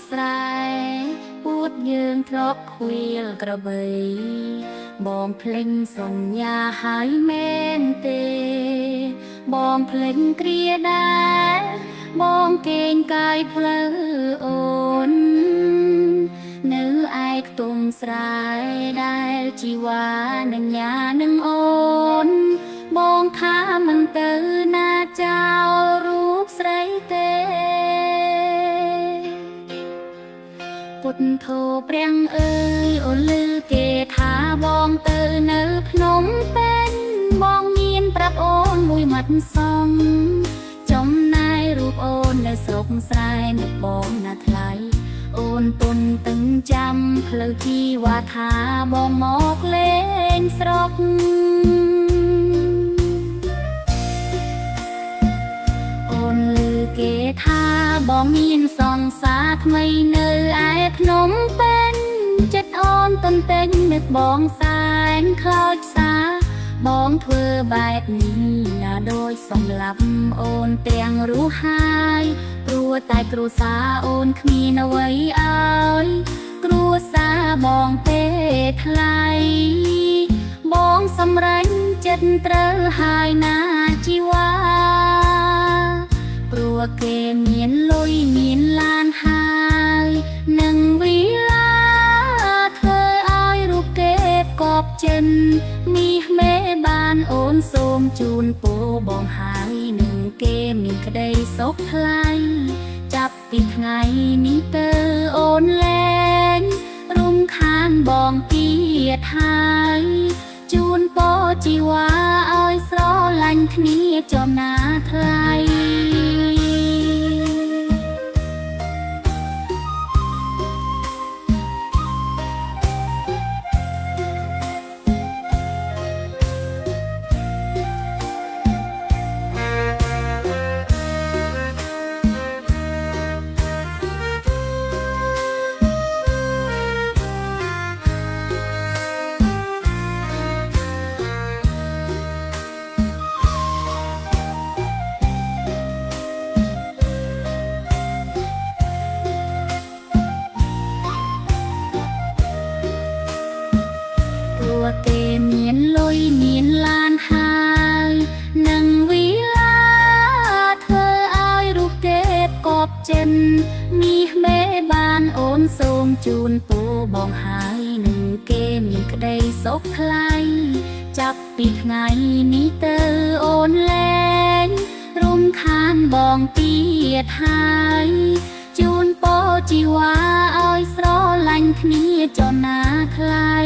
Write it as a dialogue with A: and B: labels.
A: ស្រែពួតយើងធ្លាប់ខ្វៀលក្របីបងភ្លេងសញ្ញាហើយមែនទេបងភ្លេងគ្រាដែរបងគេងកាយផ្លូវអូននៅឯខ្ទង់ស្រែដែលជីវ៉ានឹងញ៉ានឹងអូនបងថាមិនទៅណាចោលរូបស្រីទេពុទ្ធធោព្រះអើយអូនឮគេថាបងទៅនៅភ្នំពេញបងមានប្រាប់អូនមួយម៉ាត់សងចំណាយរូបអូននៅស្រុកស្រែនឹកបងណាថ្លៃអូនទុនទឹងចាំផ្លូវជីវ៉ាថាបងមកលេងស្រុកអូនឮគេថាបងមានសង្សារថ្មីនៅឯភ្នំពេញចិត្តអូនទុនពេញនឹកបងសែនខ្លោចសាបងធ្វើបែបនេះណាដូចសម្លាប់អូនទាំងរស់ហើយព្រោះតែគ្រួសារអូនគ្មានអ្វីឲ្យគ្រួសារបងទេថ្លៃបងសម្រេចចិត្តត្រូវហើយណាជីវ៉ាព្រោះគេមានលុយមានឡានហើយនឹងវិឡាធ្វើឲ្យរូបគេកប់ចិនមាសមេបានអូនសូមជូនពរបងហើយនឹងគេមានក្តីសុខថ្លៃចាប់ពីថ្ងៃនេះទៅអូនលែងរំខានបងទៀតហើយជូនពរជីវ៉ាឲ្យស្រឡាញ់គ្នាចំណាថ្លៃគេមានលុយមានឡានហើយនឹងវិឡាធ្វើឲ្យរូបគេកប់ចិនមាសមេបានអូនសូមជូនពរបងហើយនឹងគេមានក្តីសុខថ្លៃចាប់ពីថ្ងៃនេះទៅអូនលែងរំខានបងទៀតហើយជូនពរជីវ៉ាឲ្យស្រឡាញ់គ្នាចំណាថ្លៃ